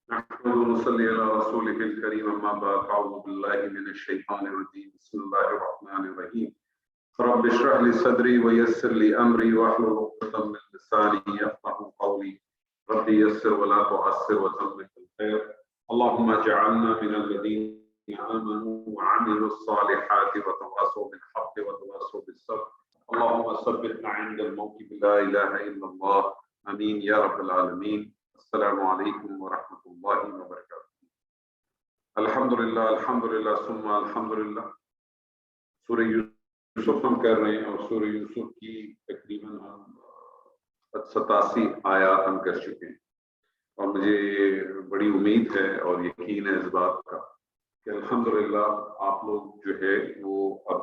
نحمده ونصلي على رسوله الكريم أما بعد أعوذ بالله من الشيطان الرجيم بسم الله الرحمن الرحيم رب اشرح لي صدري ويسر لي أمري واحلل عقدة من لساني يفقهوا قولي رب يسر ولا تعسر وتمم بالخير اللهم اجعلنا من الذين آمنوا وعملوا الصالحات وتواصوا بالحق وتواصوا بالصبر اللهم ثبتنا عند الموت بلا إله إلا الله آمين يا رب العالمين السلام علیکم ورحمۃ اللہ وبرکاتہ۔ الحمدللہ ثم الحمدللہ۔ سورہ یوسف ہم کر رہے ہیں اور سورہ یوسف کی تقریباً ہم 87 آیات ہم کر چکے ہیں، اور مجھے بڑی امید ہے اور یقین ہے اس بات کا کہ الحمدللہ آپ لوگ جو ہے وہ اب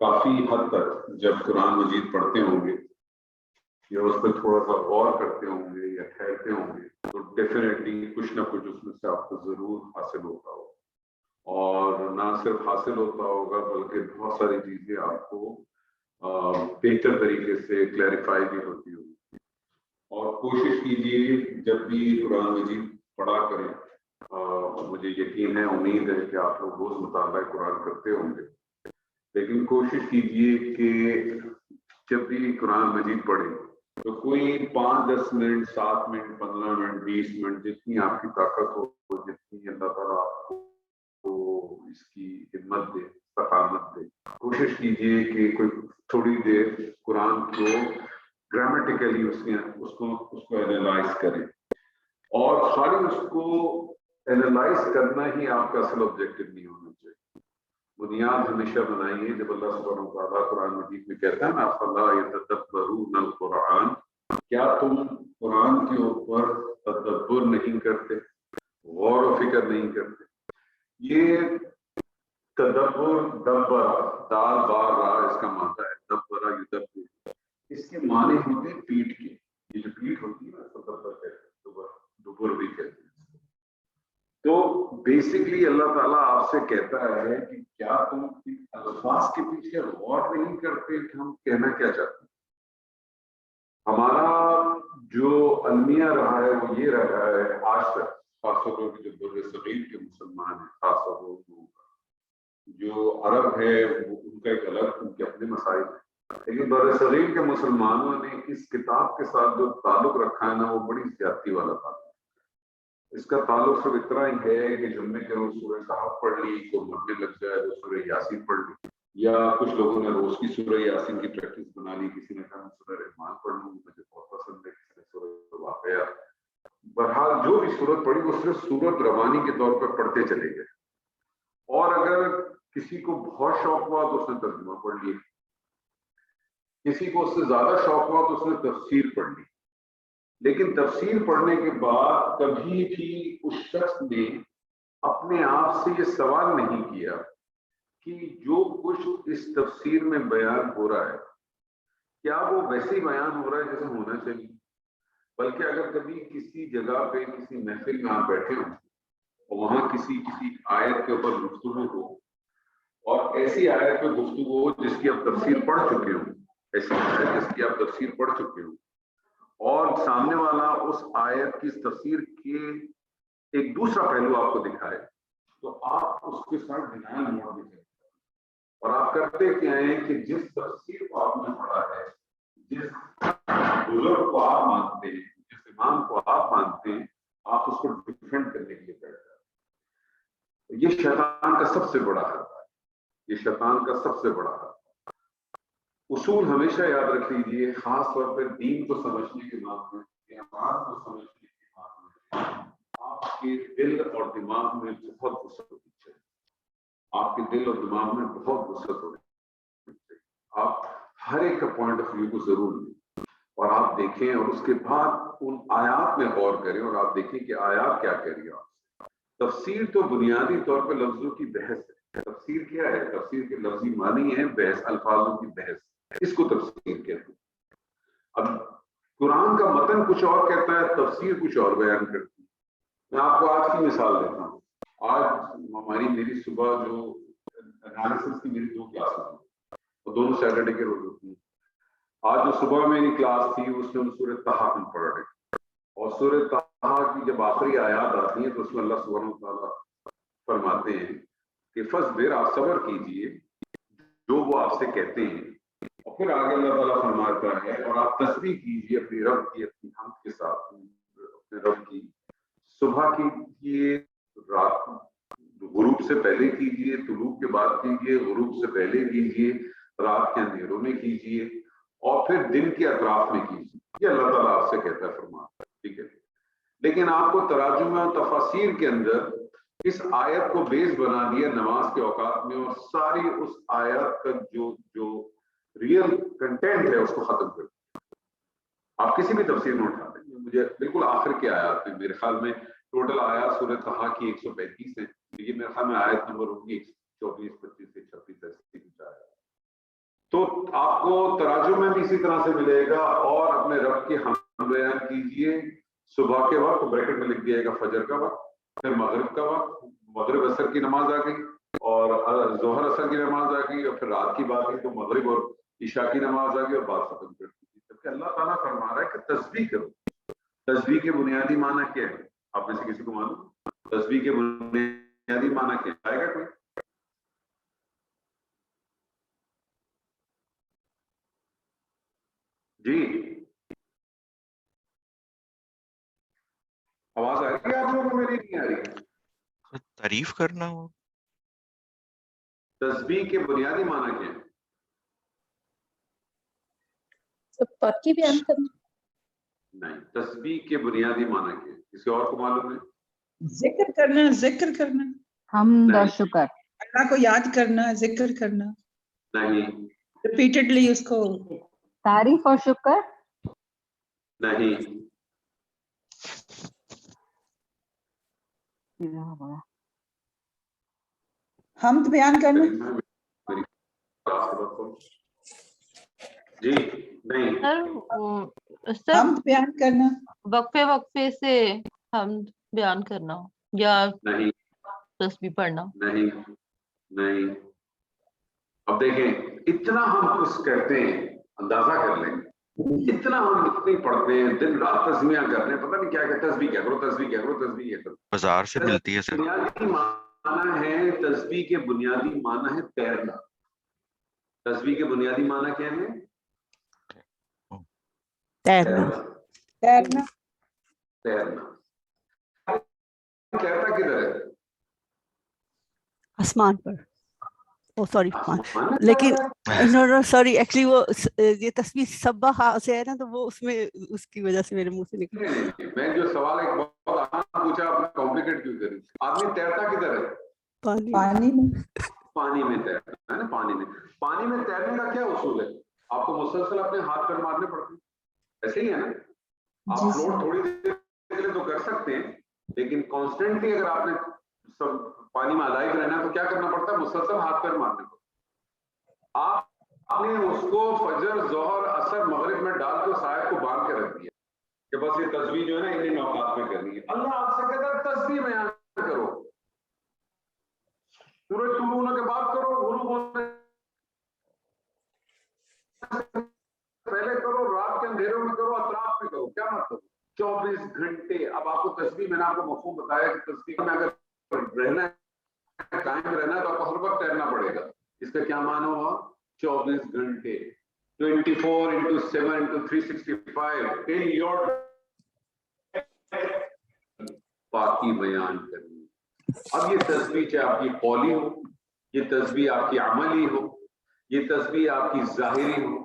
کافی حد تک جب قرآن مجید پڑھتے ہوں گے یا اس پہ تھوڑا سا غور کرتے ہوں گے یا ٹھہرتے ہوں گے تو ڈیفینیٹلی کچھ نہ کچھ اس میں سے آپ کو ضرور حاصل ہوتا ہوگا، اور نہ صرف حاصل ہوتا ہوگا بلکہ بہت ساری چیزیں آپ کو بہتر طریقے سے کلیریفائی بھی ہوتی ہوگی۔ اور کوشش کیجیے جب بھی قرآن مجید پڑھا کریں، مجھے یقین ہے امید ہے کہ آپ لوگ روز مطالعہ قرآن کرتے ہوں گے، لیکن کوشش کیجیے کہ جب بھی قرآن مجید پڑھیں تو کوئی 5-10 منٹ 7 منٹ 15 منٹ 20 منٹ جتنی آپ کی طاقت ہو، جتنی اللہ تعالیٰ آپ کو اس کی ہمت دے، استقامت دے، کوشش کیجیے کہ کوئی تھوڑی دیر قرآن کو گرامیٹیکلی اس کو اینالائز کریں، اور خالی اس کو اینالائز کرنا ہی آپ کا اصل آبجیکٹو نہیں ہونا چاہیے۔ بنیاد ہمیشہ بنائیے جب اللہ سبحانہ و تعالیٰ قرآن مجید میں کہتا ہے نا افلا یتدبرون القرآن، کیا تم قرآن کے اوپر تدبر نہیں کرتے، غور و فکر نہیں کرتے؟ یہ تدبر دبرا، دال بار را اس کا معنی ہے، دبرا یدبر، اس کے معنی ہوتے ہیں پیٹھ کے، یہ جو پیٹھ ہوتی ہے نا تدبر کہتے ہیں، دبر بھی کہتے ہیں۔ تو بیسکلی اللہ تعالیٰ آپ سے کہتا ہے کہ کیا تم الفاظ کے پیچھے غور نہیں کرتے کہ ہم کہنا کیا چاہتے ہیں؟ ہمارا جو المیہ رہا ہے وہ یہ رہا ہے آج تک، خاص طور پر جو بر صغیر کے مسلمان ہیں، خاص طور پر جو عرب ہے ان کا ایک الگ ان کے اپنے مسائل ہیں، لیکن بر صغیر کے مسلمانوں نے اس کتاب کے ساتھ جو تعلق رکھا ہے نا وہ بڑی زیادتی والا تعلق۔ اس کا تعلق صرف اتنا ہی ہے کہ جمعے کے روز سورہ کہف پڑھ لی، کوئی مرنے لگ جائے تو سورہ یاسین پڑھ لی، یا کچھ لوگوں نے روز کی سورہ یاسین کی پریکٹس بنا لی، کسی نے کہا سورہ رحمان پڑھ لوں مجھے بہت پسند ہے، کسی نے سورہ واقعہ۔ بہرحال جو بھی سورت پڑھی وہ صرف سورت روانی کے طور پر پڑھتے چلے گئے، اور اگر کسی کو بہت شوق ہوا تو اس نے ترجمہ پڑھ لیا، کسی کو اس سے زیادہ شوق ہوا تو اس نے تفسیر پڑھ لی، لیکن تفسیر پڑھنے کے بعد کبھی بھی اس شخص نے اپنے آپ سے یہ سوال نہیں کیا کہ جو کچھ اس تفسیر میں بیان ہو رہا ہے کیا وہ ویسے ہی بیان ہو رہا ہے جیسے ہونا چاہیے، بلکہ اگر کبھی کسی جگہ پہ کسی محفل میں آپ بیٹھے ہوں اور وہاں کسی آیت کے اوپر گفتگو ہو، اور ایسی آیت پہ گفتگو ہو جس کی آپ تفسیر پڑھ چکے ہوں، ایسی آیت جس کی آپ تفسیر پڑھ چکے ہوں، اور سامنے والا اس آیت کی تفسیر کے ایک دوسرا پہلو آپ کو دکھائے تو آپ اس کے ساتھ ڈینائل موڈ میں چلتے ہیں، اور آپ کرتے کیا ہیں کہ جس تفسیر کو آپ نے پڑھا ہے، جس بزرگ کو آپ مانتے ہیں، جس امام کو آپ مانتے ہیں، آپ اس کو ڈیفینڈ کرنے کے لیے بیٹھتے ہیں۔ یہ شیطان کا سب سے بڑا حربہ ہے، یہ شیطان کا سب سے بڑا حربہ۔ اصول ہمیشہ یاد رکھ لیجیے، خاص طور پہ دین کو سمجھنے کے معاملے میں، ایمان کو سمجھنے کے معاملے میں آپ کے دل اور دماغ میں بہت وسعت ہونی چاہیے، آپ کے دل اور دماغ میں بہت وسعت ہونی چاہیے۔ آپ ہر ایک کا پوائنٹ آف ویو کو ضرور لیں اور آپ دیکھیں، اور اس کے بعد ان آیات میں غور کریں اور آپ دیکھیں کہ آیات کیا کہہ رہی ہے۔ تفسیر تو بنیادی طور پہ لفظوں کی بحث ہے۔ تفسیر کیا ہے؟ تفسیر کے لفظی معنی ہے بحث، الفاظوں کی بحث، اس کو تفسیر کہتے ہیں۔ اب قرآن کا متن کچھ اور کہتا ہے، تفسیر کچھ اور بیان کرتی ہے۔ میں آپ کو آج کی مثال دیتا ہوں۔ آج میری صبح جو انالیسس کی میری 2 کلاسز ہیں، وہ دونوں سیٹرڈے کے روز ہوتی ہیں۔ آج جو صبح میری کلاس تھی اس میں ہم سورہ طٰہٰ پڑھ رہے، اور سورہ طٰہٰ کی جب آخری آیات آتی ہیں تو اس میں اللہ سبحانہ وتعالیٰ فرماتے ہیں کہ فصبر، آپ صبر کیجئے جو وہ آپ سے کہتے ہیں. اور پھر آگے اللہ تعالیٰ فرماتا ہے اور آپ تسبیح کیجئے اپنی رب کی، اپنی حمد کے ساتھ اپنے رب کی. صبح کیجئے، رات غروب سے پہلے کیجئے، طلوع کے بعد کیجئے، غروب سے پہلے کیجئے، رات کے اندھیروں میں کیجئے، اور پھر دن کے اطراف میں کیجئے. یہ اللہ تعالیٰ آپ سے کہتا ہے، فرماتا ہے. ٹھیک ہے، لیکن آپ کو تراجم و تفاسیر کے اندر اس آیت کو بیس بنا دیا نماز کے اوقات میں، اور ساری اس آیت کا جو ریئل کنٹینٹ ہے اس کو ختم کر دیا. آپ کسی بھی تفسیر میں اٹھا دیں، مجھے بالکل آخر کے آیات میں، میرے خیال میں ٹوٹل آیات سورہ طٰہٰ کی 135 ہے، یہ میرے خیال میں آیت نمبر ہوگی 24 25 سے 26 ایسی کچھ آیت. تو آپ کو تراجم میں بھی اسی طرح سے ملے گا. اور اپنے رب کی حمد بیان کیجئے صبح کے وقت، بریکٹ میں لکھ دیے گا فجر کا وقت، پھر مغرب کا وقت، مغرب عصر کی نماز آ گئی، اور ظہر عصر کی نماز آ گئی، اور پھر رات کی بات ہے تو مغرب اور عشاء کی نماز آ گئی، اور بات ختم کر دی. جبکہ اللہ تعالیٰ فرما رہا ہے کہ تسبیح کرو. تسبیح کے بنیادی معنی کیا ہے؟ آپ میں سے کسی کو معلوم؟ تسبیح کے بنیادی معنی کیا ہے؟ آئے گا کوئی؟ جی آواز آ رہی ہے آپ لوگوں کو؟ میری نہیں آ رہی. تعریف کرنا ہو. تسبیح کے بنیادی معنی کیا ہے؟ پاکی بیان کرنا. نہیں، تسبیح کے بنیادی معنی کیا ہے؟ کسی اور کو معلوم ہے؟ ذکر کرنا، ذکر کرنا، حمد اور نہیں. شکر. اللہ کو یاد کرنا، ذکر کرنا، نہیں ریپیٹڈلی اس کو. تعریف اور شکر. نہیں حمد بیان کرنا. جی نہیں. سر حمد بیان کرنا، وقفے وقفے سے حمد بیان کرنا یا نہیں تسبیح پڑھنا. نہیں نہیں. اب دیکھیں، اتنا ہم کچھ کہتے ہیں، اندازہ کر لیں، اتنا ہم اتنی پڑھتے ہیں، دن رات تسبیحاں کر رہے ہیں، پتہ نہیں کیا کہ تسبیح کیا کرو، تسبیح کیا کرو، تسبیح کیا کرو. بازار سے ملتی ہے سر. بنیادی معنی ہے، تسبیح کے بنیادی معنی ہے تیرنا. تسبیح کے بنیادی معنی کیا ہے؟ تیرنا. تیرنا. تیرنا. تیرتا کدھر ہے؟ آسمان پر. او سوری، آسمان میں لیکن تیرتا ہے؟ نو سوری، ایکچولی وہ یہ تصویر سبح سے ہے نا، تو وہ اس میں اس کی وجہ سے میرے منہ سے نکلا. نہیں، میں جو سوال ایک بہت آسان پوچھا، آپ نے کمپلیکیٹ کیوں کری؟ آدمی تیرتا کدھر ہے؟ پانی. پانی میں. پانی میں تیرنا ہے نا. پانی میں. پانی میں تیرنے کا کیا اصول ہے؟ آپ کو مسلسل اپنے ہاتھ پیر مارنے پڑتے ہیں، ایسے ہی ہے نا. آپ جی فلوٹ سر. تھوڑی دیر کے لیے تو کر سکتے ہیں، لیکن کانسٹنٹلی اگر آپ نے سب پانی میں الائیو رہنا ہے تو کیا کرنا پڑتا ہے؟ مسلسل ہاتھ پیر مارنے پڑتا ہے. آپ نے اس کو فجر، ظہر، عصر، مغرب میں ڈال کے صاحب کو باندھ کے رکھ دیا کہ بس یہ تسبیح جو ہے نا انہیں اوقات میں کرنی ہے. اللہ آپ سے کہتا ہے تسبیح بیان کرو، سورج طلوع ہونے کے بعد کرو، غروب ہونے پہلے کرو، رات کے اندھیروں میں کرو، اطراف میں کرو. کیا مطلب؟ 24 گھنٹے. اب آپ کو تسبیح، میں نے آپ کو مفہوم بتایا کہ تسبیح میں اگر رہنا ہے، قائم رہنا ہے، تو آپ کو ہر وقت تیرنا پڑے گا. اس کا کیا معنی ہوا؟ 24 گھنٹے، 24x7x365 in your پاکی بیان کرنی. اب یہ تسبیح چاہے آپ کی قولی ہو، یہ تسبیح آپ کی عملی ہو، یہ تسبیح آپ کی ظاہری ہو،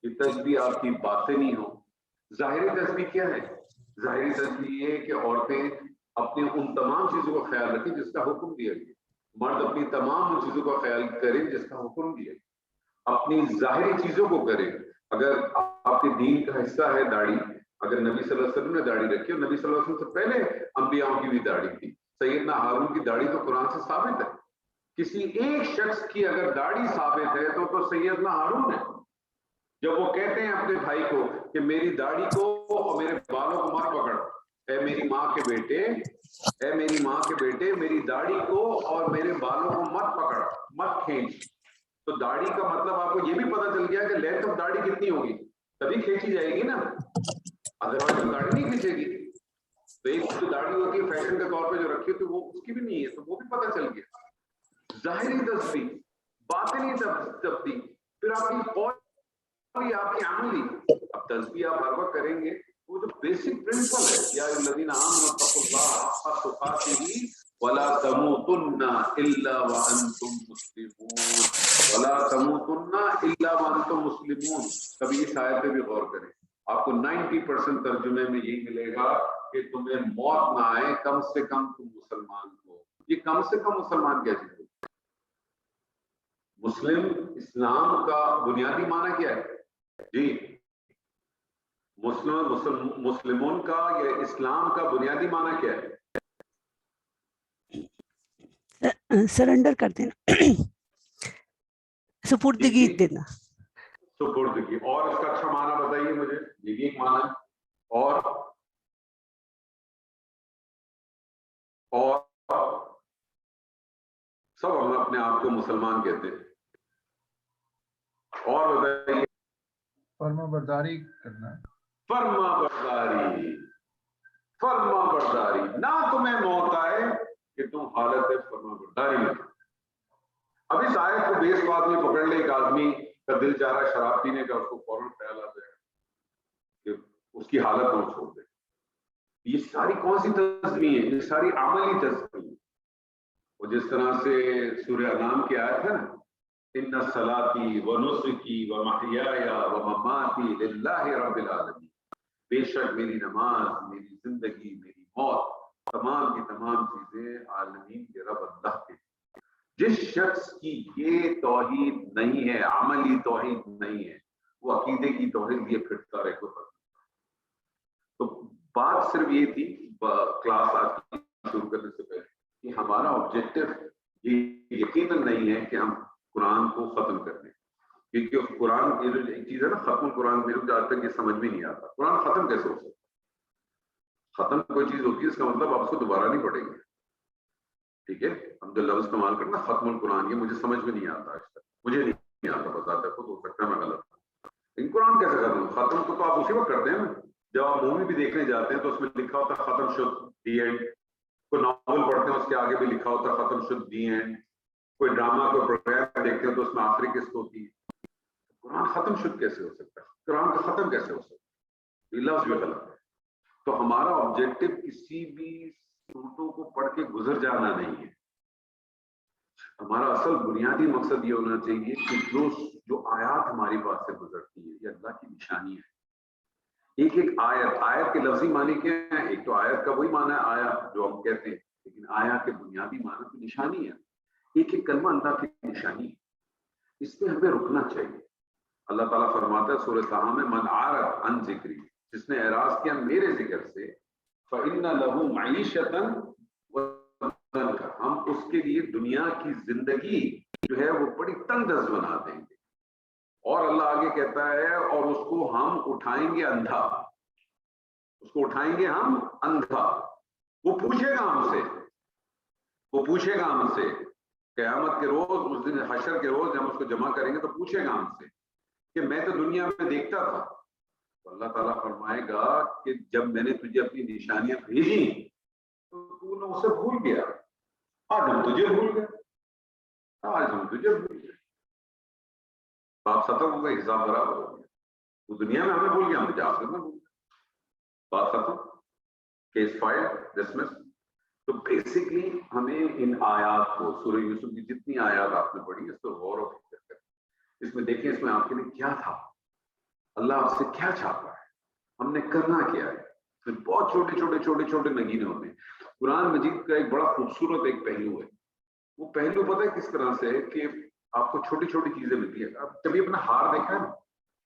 یہ تسبیح آپ کی باطنی ہو. ظاہری تسبیح کیا ہے؟ ظاہری تسبیح یہ ہے کہ عورتیں اپنے ان تمام چیزوں کا خیال رکھیں جس کا حکم دیا گیا. مرد اپنی تمام ان چیزوں کا خیال کریں جس کا حکم دیا گیا. اپنی ظاہری چیزوں کو کریں. اگر آپ کے دین کا حصہ ہے داڑھی، اگر نبی صلی اللہ علیہ وسلم نے داڑھی رکھی، اور نبی صلی اللہ علیہ وسلم سے پہلے انبیاء کی بھی داڑھی تھی. سیدنا ہارون کی داڑھی تو قرآن سے ثابت ہے. کسی ایک شخص کی اگر داڑھی ثابت ہے تو سیدنا ہارون ہے. جب وہ کہتے ہیں اپنے بھائی کو کہ میری داڑھی کو اور میرے بالوں کو مت پکڑ، اے میری ماں کے بیٹے، اے میری ماں کے بیٹے، میری داڑھی کو اور میرے بالوں کو مت پکڑ، مت کھینچ. تو داڑھی کا مطلب آپ کو یہ بھی پتہ چل گیا کہ لینتھ آف داڑھی کتنی ہوگی، تبھی کھینچی جائے گی نا، ادروائز داڑھی نہیں کھینچے گی. تو ایک جو داڑھی ہوتی ہے فیشن کے طور پہ جو رکھی ہوتی ہے وہ اس کی بھی نہیں ہے، تو وہ بھی پتہ چل گیا. ظاہری تصویر، باطنی تبدیل، پھر آپ کی قول، آپ کی عملی. اب تسبیح آپ ہر وقت کریں گے، وہ جو بیسک پرنسپل ہے، یا الذین آمنوا اتقوا اللہ حق تقاتہ ولا تموتن الا وانتم مسلمون، ولا تموتن الا وانتم مسلمون. کبھی اس آیت پہ بھی غور کریں، آپ کو 90% ترجمے میں یہی ملے گا کہ تمہیں موت نہ آئے، کم سے کم تم مسلمان ہو. یہ کم سے کم مسلمان کیا چیز ہے؟ مسلم اسلام کا بنیادی معنی کیا ہے جی؟ مسلمون کا یا اسلام کا بنیادی معنی کیا ہے؟ سرنڈر کر دینا، سپردگی دینا. سپردگی. اور اس کا اچھا معنی بتائیے مجھے. یہ بھی ایک معنی ہے. اور سب ہم اپنے آپ کو مسلمان کہتے ہیں. اور بتائیے. فرما برداری کرنا ہے. فرما برداری، فرما برداری. نہ تمہیں موت آئے کہ تم حالت فرما برداری میں. اب اس آیت کو بیس بات میں پکڑ لے، ایک آدمی کا دل چاہ رہا ہے شراب پینے کا، اس کو فوراً خیال آتا ہے کہ اس کی حالت نہ چھوڑ دے. یہ ساری کون سی تصویر ہے؟ یہ ساری عملی تصویر. اور جس طرح سے سورہ انعام کی آیت ہے نا، ان صلاتی و نسکی و محیای و مماتی للہ رب العالمین، بے شک میری نماز، میری زندگی، میری موت، تمام کی تمام چیزیں عالمین کے رب اللہ کے. جس شخص کی یہ توحید نہیں ہے، عملی توحید نہیں ہے، وہ عقیدے کی توحید یہ پھرتا رہے کو. تو بات صرف یہ تھی کلاس آج کی شروع کرنے سے پہلے کہ ہمارا آبجیکٹو یہ یقیناً نہیں ہے کہ ہم قرآن کو ختم کر دیں، کیونکہ قرآن یہ جو ایک چیز ہے نا ختم القرآن، میرے کو آج تک یہ سمجھ میں نہیں آتا قرآن ختم کیسے ہو سکتا. ختم کوئی چیز ہوتی ہے اس کا مطلب آپ اس کو دوبارہ نہیں پڑھیں گے. ٹھیک ہے، ہم جو لفظ استعمال کرنا ختم القرآن، یہ مجھے سمجھ میں نہیں آتا آج تک، مجھے نہیں آتا، بتاتا خود ہو سکتا ہے میں غلط ہوں. لیکن قرآن کیسے ختم کو تو آپ اسی وقت کرتے ہیں نا جب آپ مووی بھی دیکھنے جاتے ہیں تو اس میں لکھا ہوتا ہے ختم شد دی اینڈ. کوئی ناول پڑھتے ہیں اس کے آگے بھی لکھا ہوتا ہے ختم شد دی اینڈ. کوئی ڈرامہ کوئی پروگرام دیکھتے ہیں تو اس میں آخری قسط ہوتی ہے. قرآن ختم شد کیسے ہو سکتا ہے؟ قرآن کا ختم کیسے ہو سکتا ہے؟ یہ لفظ بھی غلط ہے. تو ہمارا آبجیکٹو کسی بھی صورتوں کو پڑھ کے گزر جانا نہیں ہے. ہمارا اصل بنیادی مقصد یہ ہونا چاہیے کہ جو آیات ہماری بات سے گزرتی ہے یہ اللہ کی نشانی ہے. ایک ایک آیت کے لفظی معنی کیا ہے؟ ایک تو آیت کا وہی معنی ہے آیا جو ہم کہتے ہیں، لیکن آیا کے بنیادی معنی کی نشانی ہے. ایک ایک کلمہ اللہ کی نشانی ہے. اس پہ ہمیں رکنا چاہیے. اللہ تعالیٰ فرماتا ہے سورہ طٰہٰ میں من اعرض عن ذکری، جس نے اعراض کیا میرے ذکر سے، فإن له معیشۃ ضنکا، ہم اس کے لیے دنیا کی زندگی جو ہے وہ بڑی تنگ دست بنا دیں گے. اور اللہ آگے کہتا ہے اور اس کو ہم اٹھائیں گے اندھا، اس کو اٹھائیں گے ہم اندھا. وہ پوچھے گا ہم سے، وہ پوچھے گا ہم سے قیامت کے روز، اس دن حشر کے روز جب ہم اس کو جمع کریں گے تو پوچھے گا ہم سے کہ میں تو دنیا میں دیکھتا تھا. تو اللہ تعالیٰ فرمائے گا کہ جب میں نے تجھے اپنی نشانیاں بھیجی تو تو نے اسے بھول گیا. آج ہم تجھے بھول گئے، آج ہم تجھے بھول گئے. بات ختم ہو گئی، حساب برابر ہو گیا. وہ دنیا میں ہمیں بھول گیا، ہم جا کرنا بھول گئے. بات ختم، کیس فائل، ڈسمس. تو بیسکلی ہمیں ان آیات کو، سورہ یوسف کی جتنی آیات آپ نے پڑھی اس پر غور و فکر کریں. اس میں دیکھیں اس میں آپ کے لیے کیا تھا، اللہ آپ سے کیا چاہتا ہے، ہم نے کرنا کیا ہے. پھر بہت چھوٹے چھوٹے چھوٹے چھوٹے نگینے ہوتے ہیں. قرآن مجید کا ایک بڑا خوبصورت ایک پہلو ہے. وہ پہلو پتہ ہے کس طرح سے ہے کہ آپ کو چھوٹی چھوٹی چیزیں ملتی ہیں. آپ کبھی اپنا ہار دیکھا ہے نا؟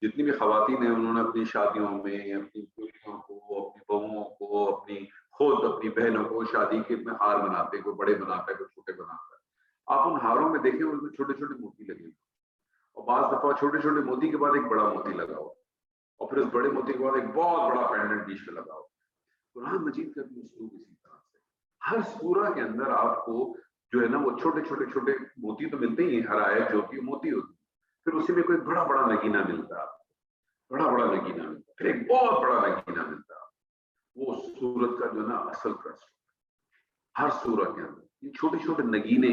جتنی بھی خواتین ہیں انہوں نے اپنی شادیوں میں اپنی بیٹیوں کو، اپنی بہوؤں کو، اپنی خود اپنی بہنوں کو شادی کے میں ہار بناتے ہیں. کوئی بڑے بناتا ہے، کوئی چھوٹے بناتا ہے. آپ ان ہاروں میں دیکھیں ان میں چھوٹے چھوٹے موتی لگے ہوئے، اور بعض دفعہ چھوٹے چھوٹے موتی کے بعد ایک بڑا موتی لگا ہو، اور پھر اس بڑے موتی کے بعد ایک بہت بڑا پینڈنٹ بیچ میں لگا ہو. قرآن مجید کا بھی اسلوب اسی طرح سے ہر سورہ کے اندر آپ کو جو ہے نا وہ چھوٹے چھوٹے چھوٹے موتی تو ملتے ہی ہیں. ہر آیت جو ہوتی ہے موتی ہوتی ہے، پھر اسی میں کوئی بڑا بڑا نگینہ ملتا ہے، بڑا بڑا نگینہ ملتا ہے، پھر ایک بہت بڑا نگینہ ملتا ہے. وہ سورت کا جو ہے نا اصل ٹرسٹ. ہر سورت کے اندر ان چھوٹے چھوٹے نگینے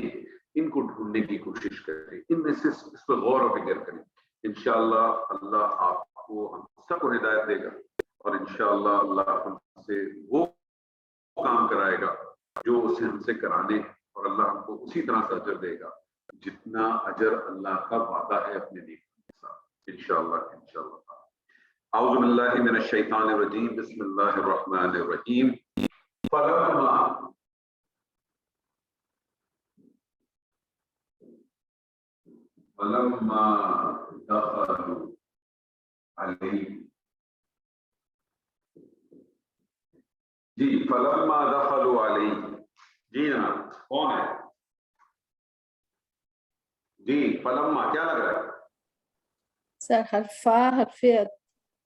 ان کو ڈھونڈنے کی کوشش کریں, ان میں سے اس پر غور و فکر کریں. انشاءاللہ اللہ آپ کو ہم سب کو ہدایت دے گا, اور انشاءاللہ اللہ ہم سے وہ کام کرائے گا جو اسے ہم سے کرانے ہیں, اور اللہ ہم کو اسی طرح سے اجر دے گا جتنا اجر اللہ کا وعدہ ہے اپنے نیک کے ساتھ انشاءاللہ. اعوذ باللہ من الشیطان الرجیم, بسم اللہ الرحمن الرحیم. فلما دخلوا علیہ, جی فلما دخلوا علیہ, جی جناب کون ہے جی؟ فلما کیا لگ رہا ہے سر حرفا حرف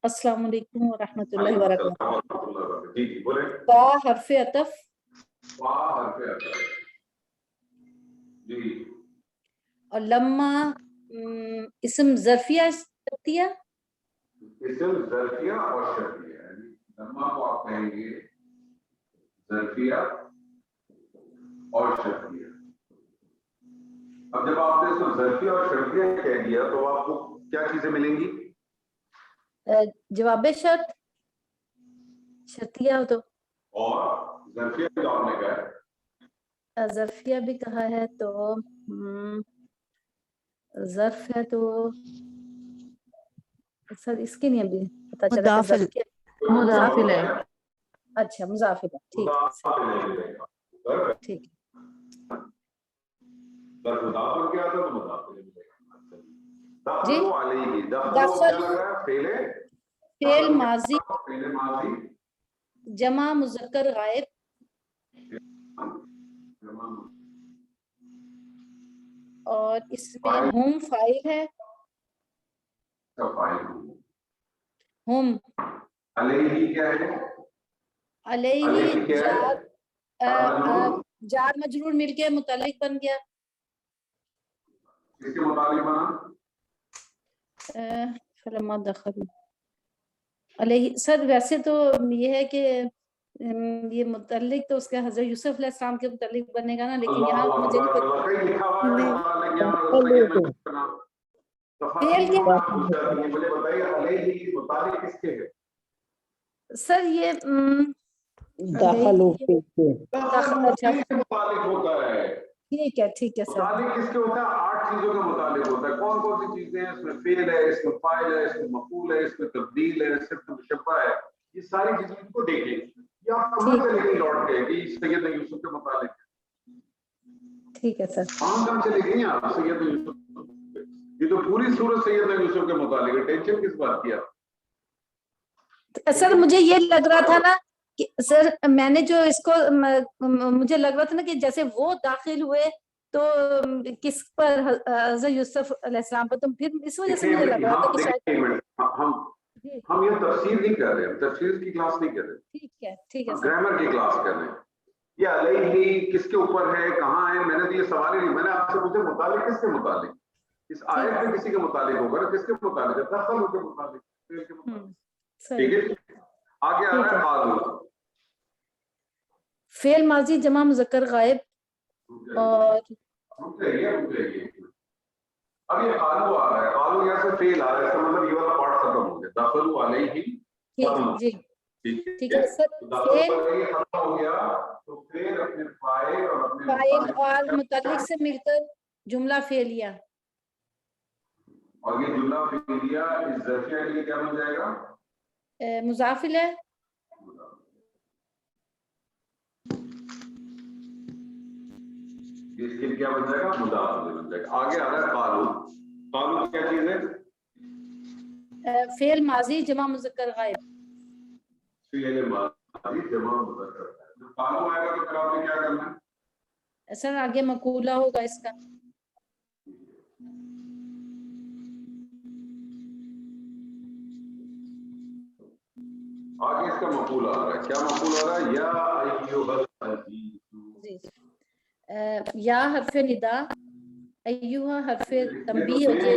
السلام علیکم ورحمۃ اللہ وبرکاتہ. جی جی بولے. فا حرف عطف, فا حرف عطف, جی. اور لما اسم ظرفیہ شرطیہ, اسم ظرفیہ اور شرطیہ, یعنی لما کو آپ کہیں گے ظرفیہ اور شرطیہ. اب جب آپ نے اس کو ظرفیہ اور شرطیہ کہہ دیا تو آپ کو کیا چیزیں ملیں گی؟ جواب شرط شرطیہ ہو تو, اور ظرفیہ جو آپ نے کہا ہے, ظرفیہ بھی کہا ہے تو ظرف ہے تو سر اس کی نہیں ابھی پتا چلا کہ مضافل. ظرف کیا. مضافل ہے. اچھا مضافل ہے, ٹھیک ہے ٹھیک ہے. مضافل کیا تھا تو مضافل جی فعل ماضی جمع مذکر غائب, اور اس میں ہم فاعل ہے, ہم علیہ کیا ہے, علیہ جار مجرور مل کے متعلق بن گیا. اس کے متعلق بنا فلما دخلوا علیہ. سر ویسے تو یہ ہے کہ یہ متعلق تو اس کا حضرت یوسف علیہ السلام کے متعلق بنے گا نا, لیکن یہاں مجھے سر یہ ٹھیک ہے سر. متعلق کس کے ہوتا ہے؟ 8 چیزوں کا متعلق ہوتا ہے. کون کون سی چیزیں ہیں؟ اس میں فعل ہے, اس میں فاعل ہے, اس میں مفعول ہے, اس میں تبدیل ہے, صرف مشبہ ہے. یہ ساری چیزیں کو دیکھیں, یہ آپ سمجھ چلے گی لوٹ کے کہ سیدنا یوسف کے متعلق. ٹھیک ہے سر. کہاں چلے گئی آپ سیدنا یوسف؟ یہ تو پوری صورت سیدنا یوسف کے متعلق ہے. ٹینشن کس بات کی آپ؟ سر مجھے یہ لگ رہا تھا نا کہ سر میں نے جو اس کو مجھے لگ رہا تھا نا کہ جیسے وہ داخل ہوئے تو کس پر حضرت یوسف علیہ السلام پر, تو پھر اس وجہ سے مجھے لگ رہا تھا کہ شاید ہم یہ تفسیر نہیں کر رہے, ہم تفسیر کی کلاس نہیں کر رہے, ٹھیک ہے گرامر کی کلاس کر رہے ہیں. یہ علیہ کس کے اوپر ہے, کہاں ہے؟ میں نے تو یہ سوال ہی نہیں, میں نے آپ سے پوچھا متعلق کس کے متعلق. اس آیت میں کسی کے متعلق ہوگا نا, کس کے متعلق ہے؟ دخل کے متعلق, ٹھیک ہے. آگے آ رہا ہے قالوا, فعل ماضی جمع مذکر غائب, اور اب یہ قالوا آ رہا ہے. قالوا یہاں سے فعل آ رہا ہے, اس کا مطلب یہ والا پارٹ ختم ہو گیا. دخلوا علیہ جی ٹھیک ہے سر. ختم ہو گیا تو پھر اپنے فاعل اور اپنے فاعل اور متعلق سے مل کر جملہ فعلیہ, اور یہ جملہ فعلیہ اس ظرفیہ کے لیے کیا بن جائے گا؟ مضافل ہے. اس کے لیے کیا بن جائے گا؟ مضاف بن جائے گا. آگے آ رہا ہے قالوا. قالوا کیا چیز ہے؟ فعل ماضی جمع مذکر غائب. فعل ماضی جمع مذکر. جب قالوا آئے گا تو پھر آپ نے کیا کرنا ہے؟ سر آگے مقولہ ہوگا اس کا. آگے اس کا مقول آ رہا ہے. کیا مقول آ رہا ہے؟ یا ایھا العزیز. جی یا حرف ندا, ایھا حرف تنبیہ ہو جائے.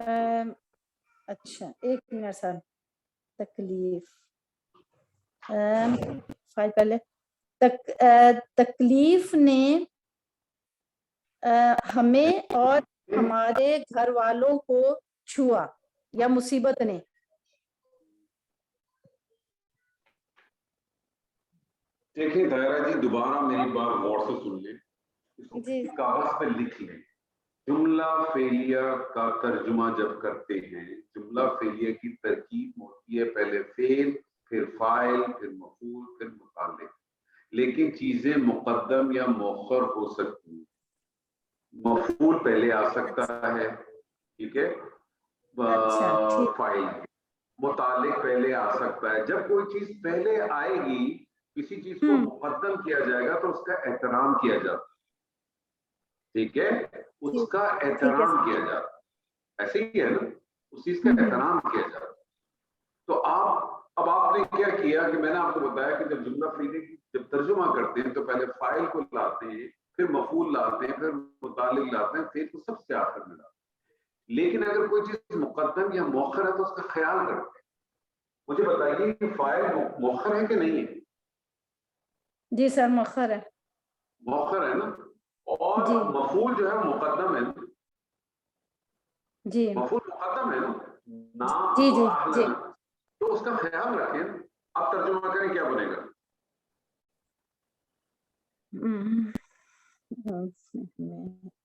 اچھا ایک منٹ سر. تکلیف فائل پہلے تکلیف نے ہمیں اور ہمارے گھر والوں کو چھوا یا مصیبت نے. دیکھیں دائرہ جی دوبارہ میری بات غور سے سن لیں, اس کو جی کاغذ پہ لکھ لیں. جملہ فعلیہ کا ترجمہ جب کرتے ہیں, جملہ فعلیہ کی ترکیب ہوتی ہے پہلے فعل, پھر فاعل, پھر مفعول, پھر متعلق. لیکن چیزیں مقدم یا مؤخر ہو سکتی ہیں. مفعول پہلے آ سکتا ہے, ٹھیک ہے, فاعل متعلق پہلے آ سکتا ہے. جب کوئی چیز پہلے آئے گی, کسی چیز کو مقدم کیا جائے گا تو اس کا احترام کیا جاتا ہے, ٹھیک ہے, اس کا احترام کیا جاتا ہے. ایسے ہی ہے نا, اس چیز کا احترام کیا جاتا ہے. تو اب آپ نے کیا کیا کہ میں نے آپ کو بتایا کہ جب جملہ فعلیہ کی جب ترجمہ کرتے ہیں تو پہلے فاعل کو لاتے ہیں, پھر مفعول لاتے ہیں, پھر متعلق لاتے ہیں, پھر تو سب سے آخر میں لاتے ہیں. لیکن اگر کوئی چیز مقدم یا مؤخر ہے تو اس کا خیال کرتے ہیں. مجھے بتائیے کہ فاعل مؤخر ہے کہ نہیں ہے؟ جی سر مؤخر ہے. مؤخر ہے نا, اور مفعول جو ہے مقدم ہے نا. جی مفعول مقدم ہے نا, نام جی جی جی تو اس کا خیال رکھیں. اب ترجمہ کریں کیا بنے گا؟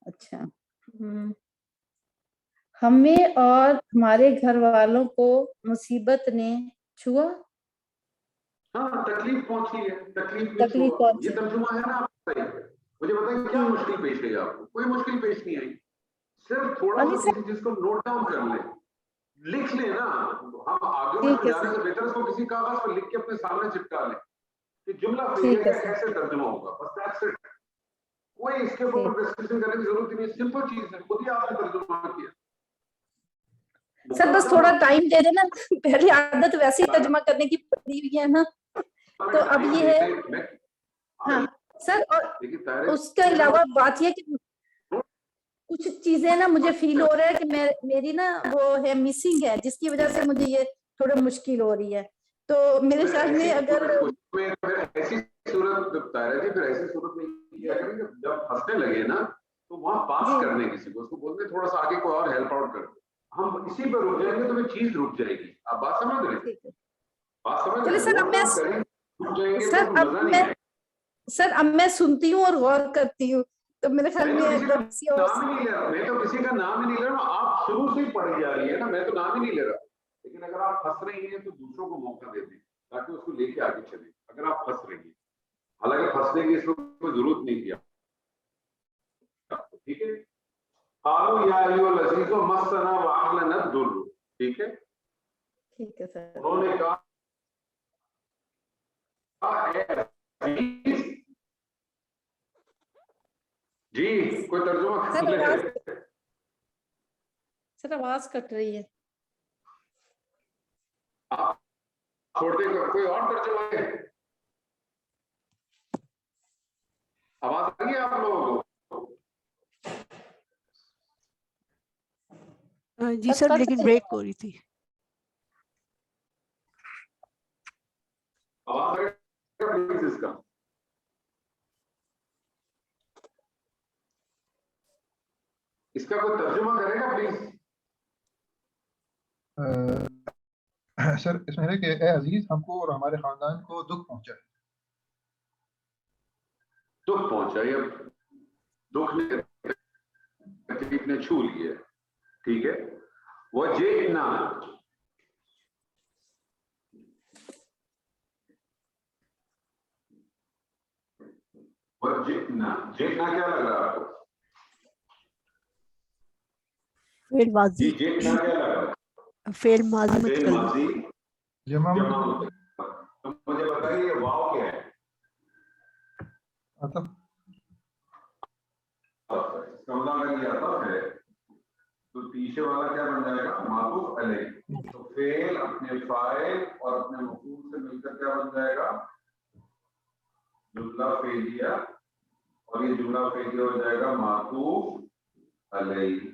اچھا, ہمیں اور ہمارے گھر والوں کو مصیبت نے چھوا. ہاں تکلیف پہنچی ہے, تکلیف پہنچی. یہ ترجمہ ہے نا آپ کا. مجھے بتائیں کیا مشکل پیش آئی آپ کو؟ کوئی مشکل پیش نہیں آئی. صرف تھوڑا سا کسی چیز کو نوٹ ڈاؤن کر لیں, لکھ لیں نا. ہم آگے میں جانے سے بہتر اس کو کسی کاغذ پر لکھ کے اپنے سامنے چپکا لیں کہ جملہ فعلیہ کا کیسے ترجمہ ہوگا. بس دیٹس اٹ. کوئی اس کے اوپر ڈسکشن کرنے کی ضرورت نہیں. سمپل چیز ہے, خود ہی آپ نے ترجمہ کیا. سر بس تھوڑا ٹائم دے دینا, پہلی عادت ویسے ہی ترجمہ کرنے کی پڑی ہوئی ہے نا, تو اب یہ ہے. ہاں سر, اور اس کے علاوہ بات یہ کہ کچھ چیزیں نا مجھے فیل ہو رہا ہے کہ میری نا وہ ہے مسنگ ہے, جس کی وجہ سے مجھے یہ تھوڑا مشکل ہو رہی ہے. تو میرے خیال میں اگر ایسی صورت ایسی صورت نہیں کیا کریں, جب ہنسنے لگے نا تو وہاں پاس کرنے کسی کو, اس کو بولتے تھوڑا سا آگے کوئی اور ہیلپ آؤٹ کر. ہم اسی پہ رک جائیں گے تو وہ چیز رک جائے گی. آپ بات سمجھ رہے ہیں؟ بات سمجھ رہے ہیں؟ سر اب میں سنتی ہوں اور غور کرتی ہوں, تو میرے خیال میں میں تو کسی کا نام ہی نہیں لے رہا. آپ شروع سے ہی پڑھی جا رہی ہے نا, میں تو نام ہی نہیں لے رہا. لیکن اگر آپ پھنس رہی ہیں تو دوسروں کو موقع دے دیں تاکہ اس کو لے کے آگے چلیں. اگر آپ پھنس رہی ہیں, حالانکہ پھنسنے کی اس کو کوئی ضرورت نہیں کیا, ٹھیک ہے. قالوا یا ایھا العزیز مسنا واهلنا الضر, ٹھیک ہے. ٹھیک ہے سر. انہوں نے کہا جی کوئی ترجمہ کر لے. سر آواز کٹ رہی ہے. آپ چھوڑ دیں, کوئی اور ترجمہ ہے؟ آواز آ رہی ہے آپ لوگوں کو؟ جی سر, لیکن بریک ہو رہی تھی. آواز اس کا اس کا کوئی ترجمہ کرے گا پلیز؟ سر اس میں ہے کہ اے عزیز, ہم کو اور ہمارے خاندان کو دکھ پہنچا ہے. دکھ پہنچا, یا دکھ نے تکلیف نے چھو لی ہے, ٹھیک ہے. وہ جئنا, جئنا کیا لگ رہا ہے آپ کو؟ فعل ماضی, جی جئنا کیا لگ رہا ہے؟ فعل ماضی فعل متکلم. ماضی جمع مجھے بتائیے واو کیا ہے؟ عطف. اس کا مطلب اگر یہ عطف ہے تو پیچھے والا کیا بن جائے گا؟ معطوف علیہ. تو فعل اپنے فاعل اور اپنے مفعول سے مل کر کیا بن جائے گا؟ جملہ فعلیہ, اور یہ جملہ فعلیہ ہو جائے گا معطوف علیہ.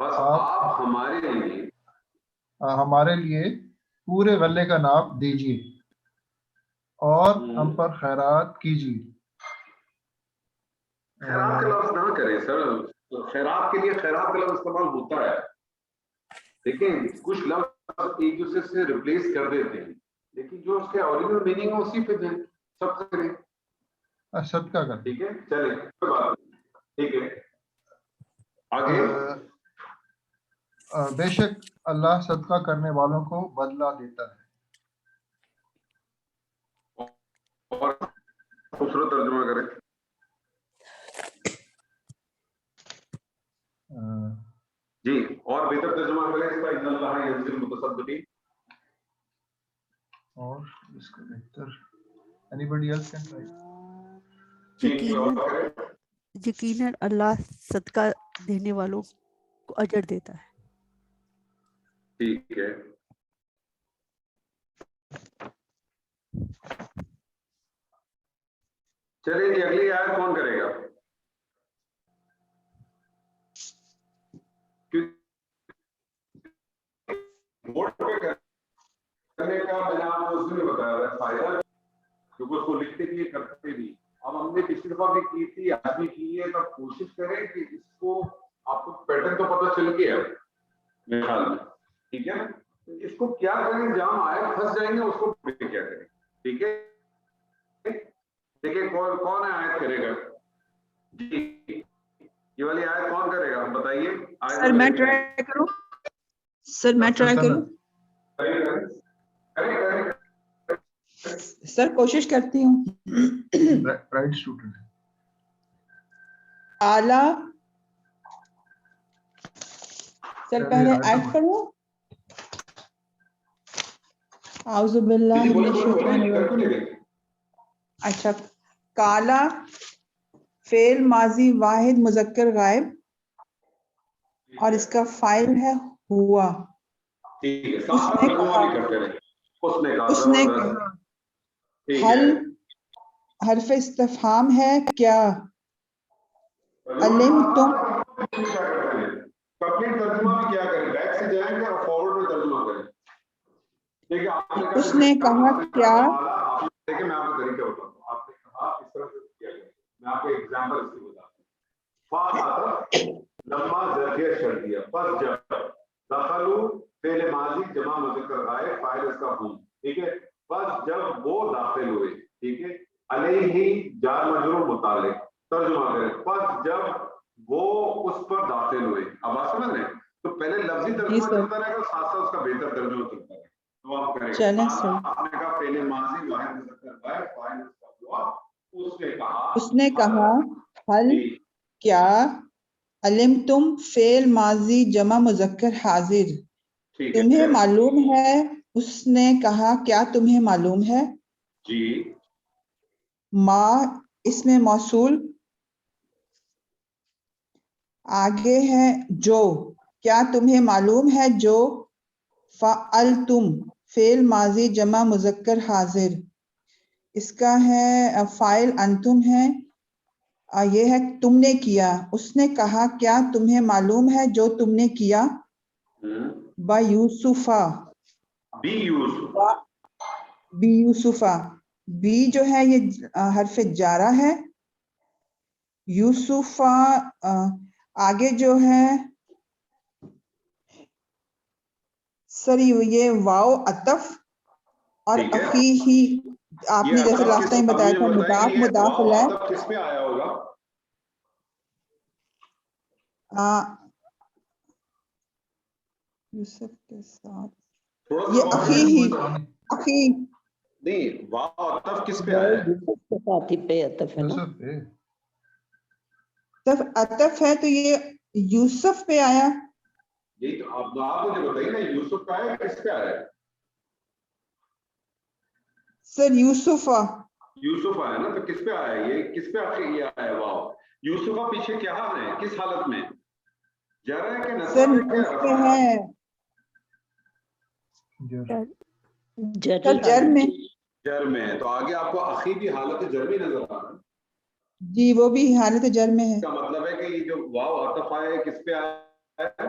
بس آپ آپ ہمارے لیے پورے غلے کا ناپ دیجیے اور ہم پر خیرات کیجیے. خیرات کا لفظ نہ کریں سر، خیرات کے لیے خیرات کا لفظ استعمال ہوتا ہے، لیکن کچھ لفظ ایک دوسرے سے ریپلیس کر دیتے ہیں، لیکن جو اس کے اوریجنل میننگ ہے اسی پہ دیں، سب کریں. صدقہ کر. ٹھیک ہے، چلیں کوئی بات نہیں. ٹھیک ہے آگے. بے شک اللہ صدقہ کرنے والوں کو بدلہ دیتا ہے. اور خوبصورت ترجمہ کریں. جی اور بہتر ترجمہ کریں اس کا، ان اللہ یجزی المتصدقین. اور اس کا بہتر anybody else can try. جی اور کریں. یقیناً اللہ صدقہ دینے والوں کو اجر دیتا ہے. ٹھیک ہے. چلیے جی اگلی آیت کون کرے گا؟ ووٹ پہ کرنے کا بنا اس نے بتایا ہے فائدہ، کیونکہ اس کو لکھتے کے لیے کرتے بھی. اب ہم نے پچھلی دفعہ بھی کی تھی، آج بھی کی ہے، تو کوشش کریں کہ اس کو آپ کو پیٹرن تو پتہ چل گیا ہے میرے خیال میں. ٹھیک ہے، اس کو کیا کریں جہاں آئے پھنس جائیں گے اس کو کیا کریں. ٹھیک ہے دیکھیں کون ہے آیت کرے گا. جی یہ والی آیت کون کرے گا بتائیے. سر میں ٹرائی کروں، سر میں ٹرائی کروں، سر کوشش کرتی ہوں. Bright student. اعلیٰ سر پہلے آیت پڑھوں. اعوذ باللہ من الشیطان الرجیم. اچھا، کالا فعل ماضی واحد مذکر غائب اور اس کا فاعل ہے ہوا. اس نے کہا حل حرف استفہام ہے کیا. علم تم کمپلیٹ ترجمہ بھی کیا کریں، بیک سے جائیں گے اور فارورڈ میں ترجمہ کریں. دیکھیں آپ نے اس نے کہا کیا. دیکھیں میں آپ کو طریقہ بتاتا ہوں. آپ نے کہا اس طرح سے کیا گیا، میں آپ کو ایگزامپل اس کی بتاتا ہوں. لما ظرفیہ چھڑ دیا، پس جب دخلوا فعل ماضی جمع مذکر غائب فاعل اس کا ہوں. ٹھیک ہے، پس جب وہ داخل ہوئے. ٹھیک ہے، علیہ جار مجرور متعلق. ترجمہ کریں، پس جب وہ اس پر داخل ہوئے. اب بات سمجھ رہے ہیں؟ تو پہلے لفظی ترجمہ چلتا رہے گا، ساتھ ساتھ اس کا بہتر ترجمہ چلتا رہے گا. تو آپ کریں چلیں سر. آپ نے کہا فعل ماضی واحد مذکر غائب فاعل اس کا ہوا. اس نے کہا حل کیا علم تم فعل ماضی جمع مذکر حاضر تمہیں معلوم ہے. اس نے کہا کیا تمہیں معلوم ہے. جی ما اس میں موصول، آگے ہے جو، کیا تمہیں معلوم ہے جو. فعلتم فعل ماضی جمع مذکر حاضر، اس کا ہے فاعل انتم ہے، یہ ہے تم نے کیا. اس نے کہا کیا تمہیں معلوم ہے جو تم نے کیا. با یوسفا بی یوسف، بی یوسفا، بی جو ہے یہ حرف جارہ ہے. یوسفا آگے جو ہے سر یہ واو عطف اور اخی ہی آپ نے جیسے لاسٹ ٹائم بتایا تھا مضاف مضاف الیہ. کس میں آیا ہوگا؟ یوسف کے ساتھ تھوڑا یہ اخی ہی، اخی نہیں واو عطف کس پہ آیا ہے؟ یوسف کے ساتھ ہی پہ عطف ہے نا. یوسف پہ. جب عطف ہے تو یہ یوسف پہ آیا. یہی تو آپ مجھے بتائیے نا، یوسف پہ آیا کس پہ آیا ہے؟ سر یوسفا، یوسف آیا نا، تو کس پہ آیا ہے؟ یہ کس پہ آخر یہ آیا ہے واو؟ یوسفہ پیچھے کیا ہے، کس حالت میں؟ جر ہے کہ نصب سر ہے کہ اس رفع پہ ہے؟ ہے جری جر میں. جر میں ہے، تو آگے آپ کو اخی بھی حالت جر میں نظر آ رہا ہے. جی وہ بھی حالت جر میں ہے. اس کا مطلب ہے کہ یہ جو واو عطف آیا ہے کس پہ آیا ہے؟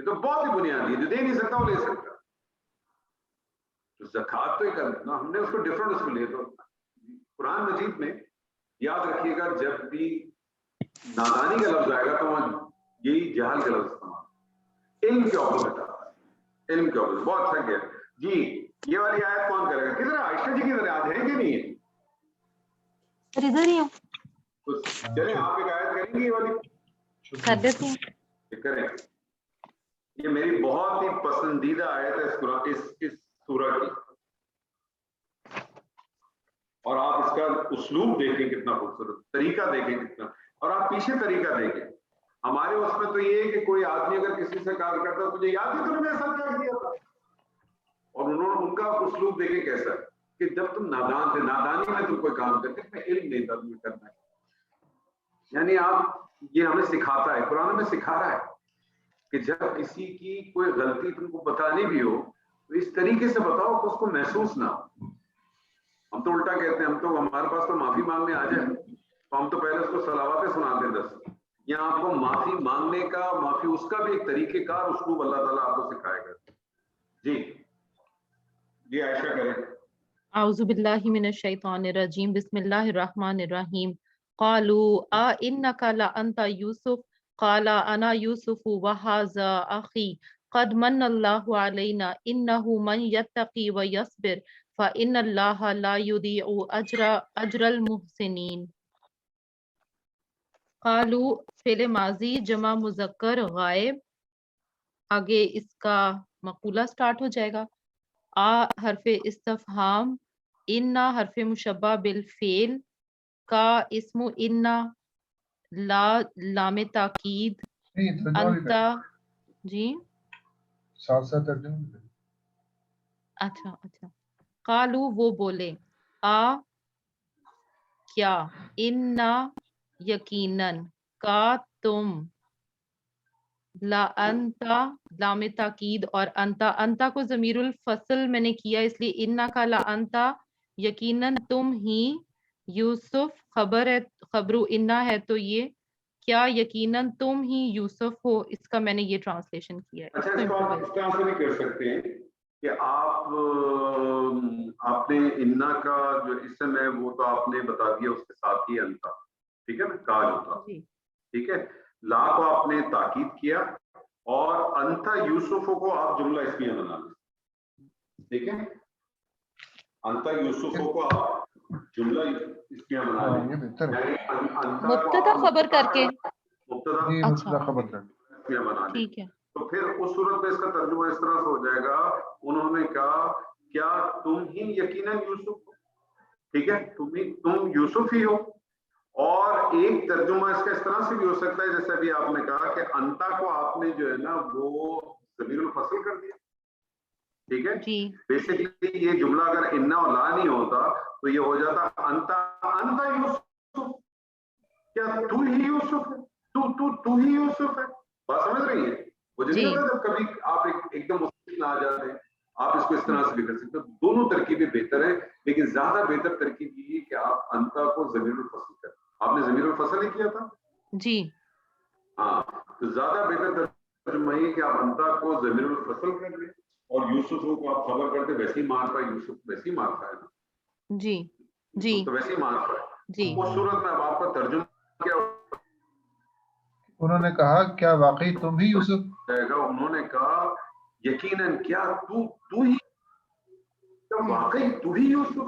یہ تو بہت ہی بنیادی ہے، جو دے نہیں سکتا وہ لے سکتا. تو زکوٰۃ تو ایک ہم نے اس کو ڈفرنٹ اس کو لے. تو قرآن مجید میں یاد رکھیے گا جب بھی نادانی کا لفظ آئے گا تو وہاں یہی جہل کا لفظ استعمال، علم کے اپوزٹ آتا ہے، علم کے اپوزٹ. بہت اچھا کیا جی. یہ والی آیت کون کرے گا؟ کدھر عائشہ جی کدھر یاد ہے کہ نہیں ہے؟ ادھر ہی ہوں تو چلیں آپ ایک آیت کریں گے یہ والی کر دیتی ہوں. کریں. یہ میری بہت ہی پسندیدہ آیت ہے اس سورہ کی، اور آپ اس کا اسلوب دیکھیں کتنا خوبصورت، طریقہ دیکھیں کتنا، اور آپ پیچھے طریقہ دیکھیں. ہمارے اس میں تو یہ ہے کہ کوئی آدمی اگر کسی سے کار کرتا ہے، تجھے یاد ہے تم نے ایسا کیا کیا تھا، اور انہوں نے ان کا اسلوب دیکھیں کیسا کہ جب تم نادان تھے، نادانی میں تم کوئی کام کرتے، میں علم نہیں تھا تمہیں کرنا ہے. یعنی آپ یہ ہمیں سکھاتا ہے، قرآن میں سکھا رہا ہے کہ جب کسی کی کوئی غلطی تم کو بتانی بھی ہو تو اس طریقے سے بتاؤ کہ اس کو محسوس نہ ہو. ہم تو الٹا کہتے ہیں، ہم تو ہمارے پاس تو معافی مانگنے آ جائے تو ہم تو پہلے اس کو صلواتیں سناتے ہیں 10. یہاں آپ کو معافی مانگنے کا، معافی اس کا بھی ایک طریقہ کار اسلوب اللہ تعالیٰ آپ کو سکھائے گا. جی جی عائشہ کریں. اعوذ باللہ من الشیطان الرجیم، بسم اللہ الرحمن الرحیم. قالوا انک لانت یوسف قال انا یوسف وہذا اخی قد من اللہ علینا انہ من یتقی ویصبر فإن اللہ لا یضیع اجر المحسنین. قالو فعل ماضی جمع مذکر غائب، آگے اس کا مقولہ سٹارٹ ہو جائے گا. حرف استفہام، انا حرف مشبہ بالفعل، کا اسم انا، لا لام تاکید، انتا. جی ساتھ ساتھ ترجمہ. اچھا. قالو وہ بولے، کیا، انا یقیناً، کا تم، لا انتا لام تاکید، اور انتا کو ضمیر الفصل میں نے کیا اس لیے انا کا لا انتا یقیناً تم ہی، یوسف خبر ہے، خبر انا ہے تو یہ کیا یقیناً تم ہی یوسف ہو، اس کا میں نے یہ ٹرانسلیشن کیا ہے. اچھا، اس کو آپ اس طرح سے بھی کر سکتے ہیں کہ آپ نے انا کا جو اسم ہے وہ تو آپ نے بتا دیا، اس کے ساتھ ہی انتا، ٹھیک ہے نا، کا جو تھا، ٹھیک ہے. لا کو آپ نے تاکید کیا، اور انتا یوسف کو آپ جملہ اسمیہ بنا لیں، ٹھیک ہے. انتا یوسف کو آپ جملہ اسمیہ بنا لیں، مبتدا خبر کر کے مبتدا خبر کر کے بنا لیں. ٹھیک ہے. تو پھر اس صورت میں اس کا ترجمہ اس طرح سے ہو جائے گا، انہوں نے کہا کیا تم ہی یقیناً یوسف ہو، ٹھیک ہے، تم یوسف ہی ہو. اور ایک ترجمہ اس کا اس طرح سے بھی ہو سکتا ہے جیسے ابھی آپ نے کہا کہ انتا کو آپ نے جو ہے نا وہ ضمیر الفصل کر دیا، ٹھیک ہے. بیسیکلی یہ جملہ اگر انا اور لا نہیں ہوتا تو یہ ہو جاتا انتا یوسف، کیا تو ہی یوسف ہے، تو ہی یوسف ہے. بات سمجھ رہی ہے؟ مجھے نہیں ہوتا جب کبھی آپ ایک دم مشکل نہ آ جاتے ہیں، آپ اس کو اس طرح سے بھی کر سکتے ہیں. دونوں ترکیبیں بہتر ہیں، لیکن زیادہ بہتر ترکیب یہ ہے کہ آپ انتا کو ضمیر الفصل کریں. آپ نے ضمیر الفصل ہی کیا تھا جی. ہاں، تو زیادہ بہتر ترجمہ یہ کہ آپ انتا کو ضمیر الفصل کر لیں اور یوسف کو آپ خبر کرتے ویسے ہی مارتا ہے، یوسف ویسے ہی مارتا ہے نا. جی جی تو ویسے ہی مارتا ہے. جی. اس صورت میں اب آپ کا ترجمہ کیا انہوں نے کہا کیا واقعی تم ہی یوسف؟ جائے گا؟ انہوں نے کہا یقیناً کیا تو ہی، کیا واقعی تو ہی یوسف.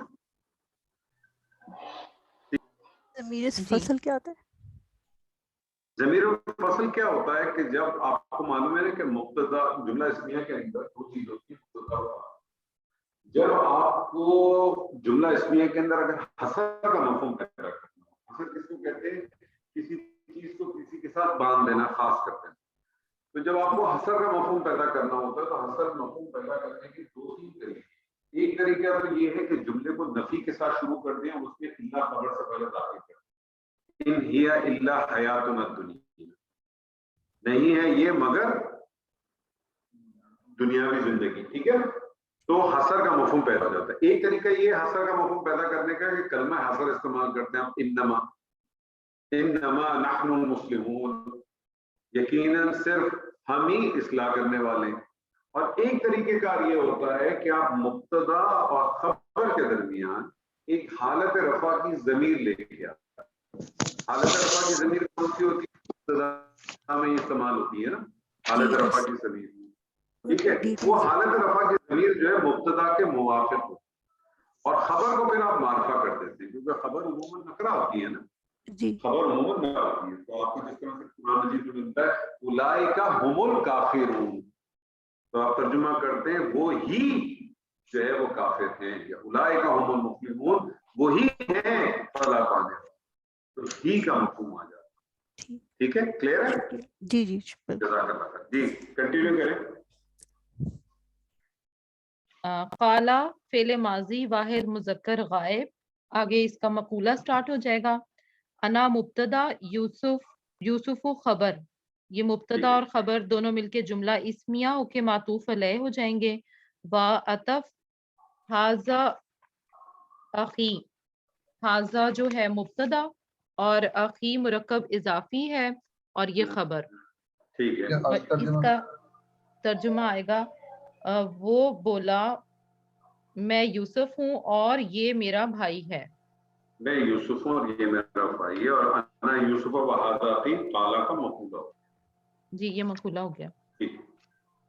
ضمیر فصل کیا ہوتا ہے؟ ضمیر الفصل کیا ہوتا ہے کہ جب آپ کو معلوم ہے کہ مبتدا جملہ اسمیہ کے اندر دو چیز ہوتی ہے، مبتدا اور خبر. جب آپ کو جملہ اسمیہ کے اندر اگر حصر کا مفہوم پیدا کرنا ہو، حصر کس کو کہتے ہیں؟ کسی چیز کو کسی کے ساتھ باندھ دینا، خاص کرتے ہیں. تو جب آپ کو حصر کا مفہوم پیدا کرنا ہوتا ہے تو حصر مفہوم پیدا کرنے کے دو تین طریقے. ایک طریقہ تو یہ ہے کہ جملے کو نفی کے ساتھ شروع کر دیں، اس میں الا خبر سے پہلے داخل کر دیں. ان ہی الا حیاتنا الدنیا، نہیں ہے یہ مگر دنیاوی زندگی، ٹھیک ہے. تو حصر کا مفہوم پیدا ہو جاتا ہے. ایک طریقہ یہ حصر کا مفہوم پیدا کرنے کا کہ کلمہ حصر استعمال کرتے ہیں آپ، انما نحن مسلمون، یقیناً صرف ہم ہی اصلاح کرنے والے ہیں. اور ایک طریقہ کار یہ ہوتا ہے کہ آپ مبتدا اور خبر کے درمیان ایک حالت رفع کی ضمیر لے کے آتے ہیں. حالت رفع کی ضمیر کون سی ہوتی ہے؟ مبتدا میں استعمال ہوتی ہے نا حالت رفع کی ضمیر. ٹھیک ہے, وہ حالت رفع کی ضمیر جو ہے مبتدا کے موافق ہو, اور خبر کو پھر آپ معرفہ کر دیتے ہیں کیونکہ خبر عموماً نکرہ ہوتی ہے نا. خبر عموماً نکرہ ہوتی ہے, تو آپ کو جس طرح سے قرآن مجید میں ملتا ہے اولئک هم الکافرون, تو آپ ترجمہ کرتے ہیں وہ ہی جو ہے وہ کافر ہیں, یا اولئک هم المفلحون وہی ہیں فلاح پانے والے, تو ہی کا مفہوم آ جاتا ہے. ٹھیک ہے, کلیئر ہے؟ جی جی جزاک اللہ خیر. جی کنٹینیو کریں. قالا فعل ماضی واحد مذکر غائب, آگے اس کا مقولہ سٹارٹ ہو جائے گا. انا مبتدا یوسف و خبر, یہ مبتدا اور خبر دونوں مل کے جملہ اسمیہ ہو کے معطوف علیہ ہو جائیں گے. وا عطف حاذا اخی, حاذا جو ہے مبتدا اور اخی مرکب اضافی ہے اور یہ خبر. ٹھیک ہے, اور اس کا ترجمہ آئے گا وہ بولا میں یوسف ہوں اور یہ میرا بھائی ہے. میں یوسف ہوں اور یہ میرا بھائی ہے, اور انا یوسف و ھذا اخی قالا کا مقولہ. جی یہ مقولہ ہو گیا.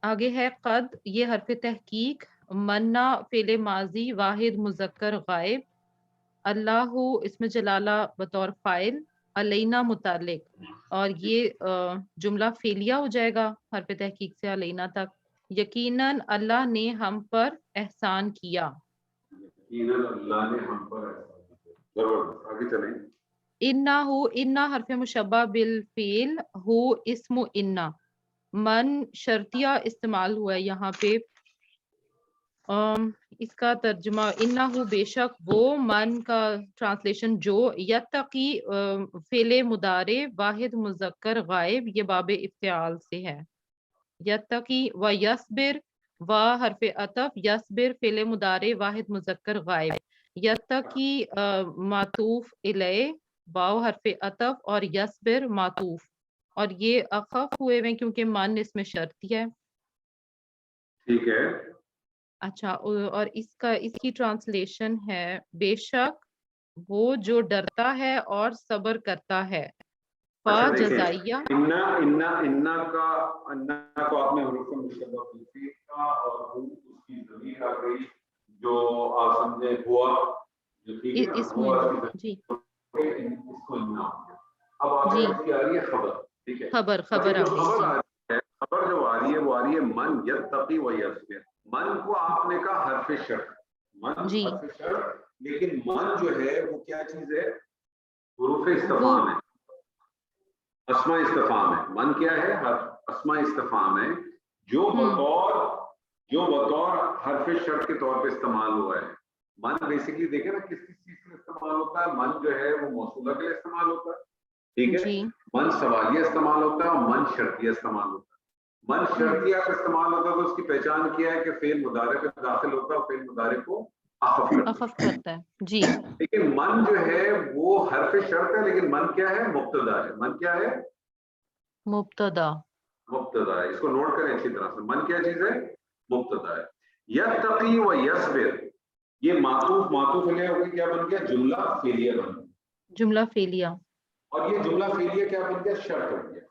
آگے ہے قد, یہ حرف تحقیق. منا فعل ماضی واحد مذکر غائب. اللہ اسم جلالہ بطور فاعل, علینا متعلق, اور یہ جملہ فعلیہ ہو جائے گا حرف تحقیق سے علینا تک. یقیناً اللہ نے ہم پر احسان کیا. یقیناً اللہ نے ہم پر احسان کیا. زبردست, آگے چلیں. انا حرف مشبہ بالفعل ہو اسم انا. من شرطیہ استعمال ہوا ہے یہاں پہ. اس کا ترجمہ انہو بے شک وہ, من کا ٹرانسلیشن جو, یتقی فعل مضارع واحد مذکر غائب, یہ باب افتعال سے ہے. یتقی و یصبر, و حرف عطف, یصبر فعل مضارع واحد مذکر غائب. یتقی معطوف الیہ, واو حرف عطف اور یصبر معطوف, اور یہ اخف ہوئے ہوئے کیونکہ من اس میں شرطی ہے. ٹھیک ہے. اچھا, اور اس کی ٹرانسلیشن ہے بے شک وہ جو ڈرتا ہے اور صبر کرتا ہے. فا جزائیہ, انا کو آپ نے حروف مشبہ بالفعل کا, اور اس کی ضمیر آ گئی جو آپ سمجھے ہوا, جو ٹھیک ہے اس میں جی اس کو انا ہو گیا. اب آگے اس کی آ رہی ہے خبر. ٹھیک ہے, خبر آ جو گئی. خبر آ رہی ہے, خبر جو آ رہی ہے وہ آ رہی ہے من یتقی و یصبر. من کو آپ نے کہا حرف شرط, من حرف شرط, لیکن من جو ہے وہ کیا چیز ہے؟ حروف استفہام ہے, اسماء استفہام ہے. من کیا ہے؟ اسماء استفہام ہے جو بطور حرف شرط کے طور پہ استعمال ہوا ہے. من بیسیکلی دیکھیں نا کس چیز کے استعمال ہوتا ہے. من جو ہے وہ موصولہ کے لیے استعمال ہوتا ہے, ٹھیک ہے. من سوالیہ استعمال ہوتا ہے اور من شرطیہ استعمال ہوتا ہے. من شرطیہ کا استعمال ہوتا ہے تو اس کی پہچان کیا ہے کہ فعل مضارع پہ داخل ہوتا ہے اور فعل مضارع کو اخف کرتا ہے. جی, لیکن من جو ہے وہ حرف شرط ہے, لیکن من کیا ہے؟ مبتدا ہے. من کیا ہے؟ مبتدا ہے. اس کو نوٹ کریں اچھی طرح سے. من کیا چیز ہے؟ مبتدا ہے. یتقی و یصبر, یہ معطوف علیہ ہو کے کیا بن گیا؟ جملہ فعلیہ بن گیا. جملہ فعلیہ, اور یہ جملہ فعلیہ کیا بن گیا؟ شرط بن گیا.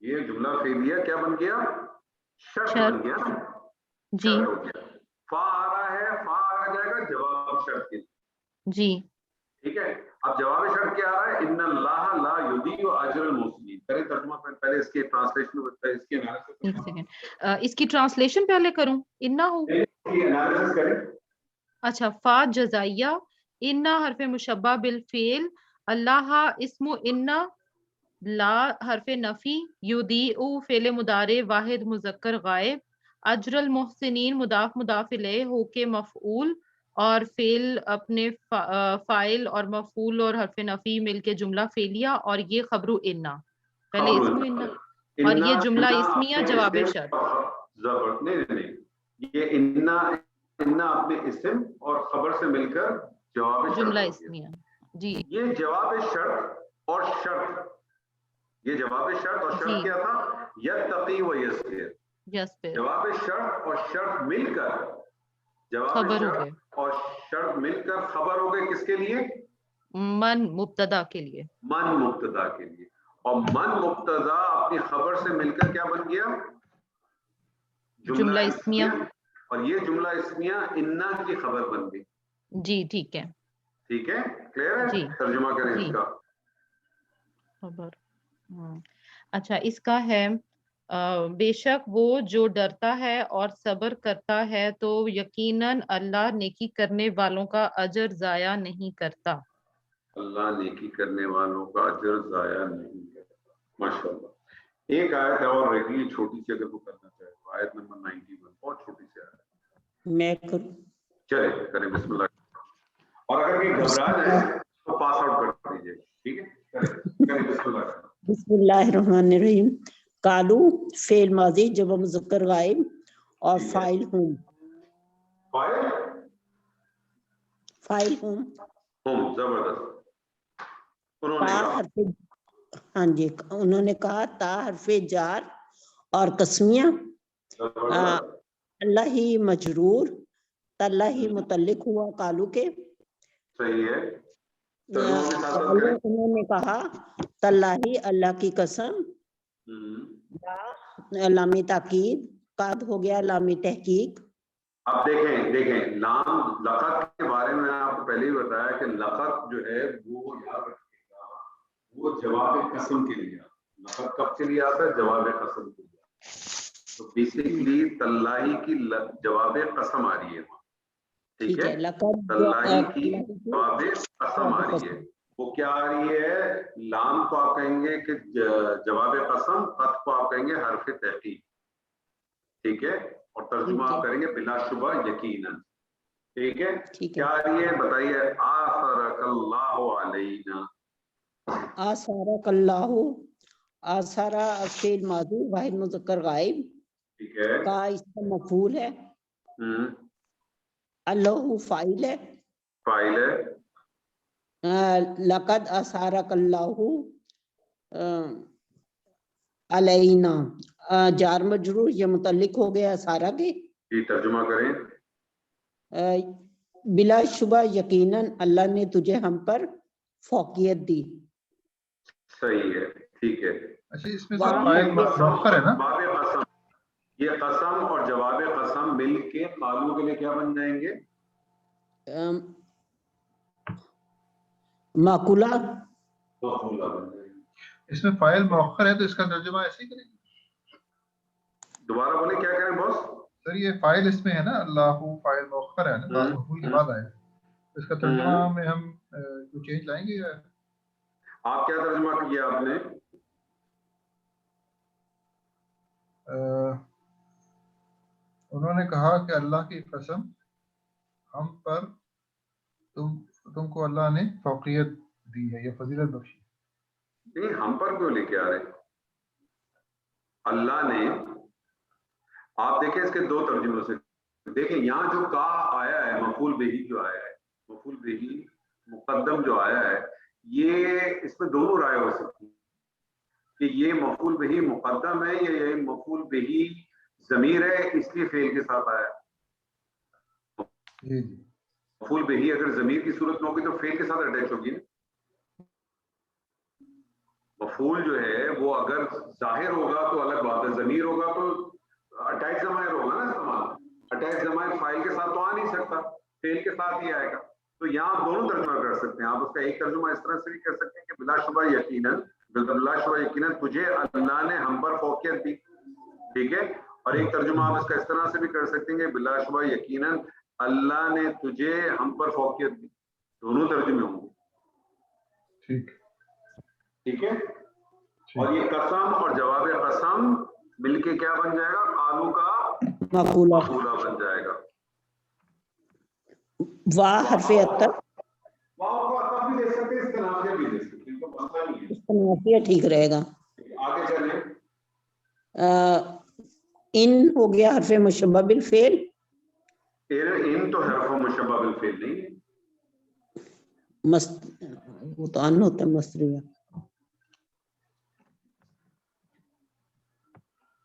یہ جملہ فعلیہ کیا بن گیا؟ شرط بن گیا. جی, فا آ رہا ہے, فا آ جائے گا جواب شرط کے. جی ٹھیک ہے. اب جواب شرط کیا آ رہا ہے؟ ان اللہ لا یضیع اجر المحسنین. کریں ترجمہ, پہلے اس کی ٹرانسلیشن, اس کی انالیسس. ایک سیکنڈ, اس کی ٹرانسلیشن پہلے کروں. انہو, انالیسس کریں. اچھا, فا جزائیہ, انا حرف مشبہ بالفعل, اللہ اسم انا, لا حرف نفی, یضیع فعل مضارع واحد مذکر غائب, اجر المحسنین مضاف مضاف الیہ ہو کے مفعول, اور فعل اپنے فاعل اور مفعول اور حرف نفی مل کے جملہ فعلیہ, اور یہ خبر انا, پہلے اسم انا, اور یہ جملہ اسمیہ جواب شرط. نہیں, یہ انا اپنے اسم اور خبر سے مل کر جواب جملہ اسمیہ. جی, یہ جواب شرط اور شرط یہ جواب شرط اور شرط جی. کیا تھا؟ یتقی و یصبر. یصبر جواب شرط اور شرط مل کر جواب خبر ہو گئے. شرط اور شرط مل کر خبر ہو گئے کس کے لیے؟ من مبتدا کے لیے. من مبتدا کے لیے. اور من مبتدا اپنی خبر سے مل کر کیا بن گیا؟ جملہ اسمیہ. اور یہ جملہ اسمیہ انا کی خبر بن گئی. جی ٹھیک ہے. ٹھیک ہے، کلیئر ہے؟ جی. ترجمہ کریں جی. اس کا. خبر. اچھا اس کا ہے بے شک وہ جو ڈرتا ہے اور صبر کرتا ہے تو یقیناً اللہ نیکی کرنے والوں کا اجر ضائع نہیں کرتا. اللہ نیکی کرنے والوں کا اجر ضائع نہیں کرتا. ماشاءاللہ. ایک آیت اور رہ گئی چھوٹی سی، اگر وہ کرنا چاہے تو آیت نمبر 91، بہت چھوٹی سی آیت. میں کروں. چلے کریں بسم اللہ. اور اگر کہیں گھبرا جائے تو پاس آؤٹ کر دیجیے. ٹھیک ہے، کریں بسم اللہ. بسم اللہ الرحمن الرحیم. کالو فعل ماضی جب مذکر غائب اور فاعل ہوں. فاعل ہوں. زبردست. انہوں نے تا کہا حرف، ہاں جی انہوں نے کہا تا حرف جار اور قسمیہ. اللہ ہی مجرور، اللہ ہی متعلق ہوا کالو کے. صحیح ہے. ترجمہ کے ساتھ ساتھ کریں. انہوں نے کہا تاللہ اللہ کی قسم. لام تاکید، قاد ہو گیا لام تحقیق. اب دیکھیں لام لقد کے بارے میں آپ کو پہلے ہی بتایا کہ لقد جو ہے وہ یاد رکھیے گا وہ جواب قسم کے لیے. لقد کب کے لیے آتا ہے؟ جواب قسم کے لیے. تو بیسیکلی تاللہ کی جواب قسم آ رہی ہے. ٹھیک ہے، تاللہ کی جواب قسم آ رہی ہے. وہ کیا آ رہی ہے؟ لام کو آپ کہیں گے کہ جواب قسم، قد کو آپ کہیں گے حرف تحقیق. ٹھیک ہے، اور ترجمہ آپ کریں گے بلا شبہ یقیناً. ٹھیک ہے، کیا آ رہی ہے بتائیے؟ آثرک اللہ علینا. آثارک اللہ، آثارا فعل ماضی واحد مذکر غائب. ٹھیک ہے، کا اس کا مفعول ہے. اللہ فاعل ہے. فاعل ہے. لقد آثارک اللہ علینا، جار مجرور یہ متعلق ہو گیا سارا کے. جی ترجمہ کریں. بلا شبہ یقیناً اللہ نے تجھے ہم پر فوقیت دی. صحیح ہے، ٹھیک ہے. اچھا اس میں تو فاعل مؤخر ہے نا؟ جواب قسم، یہ قسم اور جواب قسم مل کے قالو کے لیے کیا بن جائیں گے؟ معقولہ. مقولہ بن جائیں گے. اس میں فاعل مؤخر ہے تو اس کا ترجمہ ایسے ہی کریں گے. دوبارہ بولیں کیا کریں باس؟ سر یہ فاعل اس میں ہے نا، اللہ فاعل مؤخر ہے نا، مفعول کے بعد آیا. اس کا ترجمہ میں ہم کوئی چینج لائیں گے یا آپ کیا ترجمہ کیا آپ نے؟ انہوں نے کہا کہ اللہ کی قسم ہم پر تم کو اللہ نے فوقیت دی ہے یا فضیلت بخشی. نہیں، ہم پر کیوں لے کے آ رہے؟ اللہ نے، آپ دیکھیں اس کے دو ترجموں سے. دیکھیں یہاں جو کا آیا ہے مفعول بہی جو آیا ہے، مفعول بہی مقدم جو آیا ہے، یہ اس میں دونوں رائے ہو سکتی ہیں کہ یہ مفعول بہی مقدم ہے یا یہ مفعول بہی ضمیر ہے اس لیے فعل کے ساتھ آیا. مفعول بہی اگر ضمیر کی صورت میں ہوگی تو فعل کے ساتھ اٹیچ ہوگی. مفعول جو ہے وہ اگر ظاہر ہوگا تو الگ بات ہے، ضمیر ہوگا تو اٹیچ ضمائر ہوگا نا استعمال. اٹیچ ضمائر فاعل کے ساتھ تو آ نہیں سکتا، فعل کے ساتھ ہی آئے گا. تو یہاں دونوں ترجمہ کر سکتے ہیں آپ. اس کا ایک ترجمہ اس طرح سے بھی کر سکتے ہیں کہ بلا شبہ یقیناً، بلا شبہ یقیناً تجھے اللہ نے ہم پر فوقیت دی. ٹھیک ہے، اور ایک ترجمہ آپ اس کا اس طرح سے بھی کر سکتے ہیں کہ بلا شبہ یقیناً اللہ نے تجھے ہم پر فوقیت دی. دونوں ترجمے ہوں گے. ٹھیک ہے. اور یہ قسم اور جواب قسم مل کے کیا بن جائے گا؟ قالو کا مقولہ بن جائے گا. واہ حرف عطف، واو کو عطف بھی دے سکتے ہیں، اس کا نافیہ بھی دے سکتے ہیں، کوئی مسئلہ نہیں ہے. اس کا نافیہ ٹھیک رہے گا. آگے چلیں. ان ہو گیا حرف مشبہ بالفعل. ان تو حرف مشبہ بالفعل نہیں ہے. وہ تو ان ہوتا ہے مصدریہ.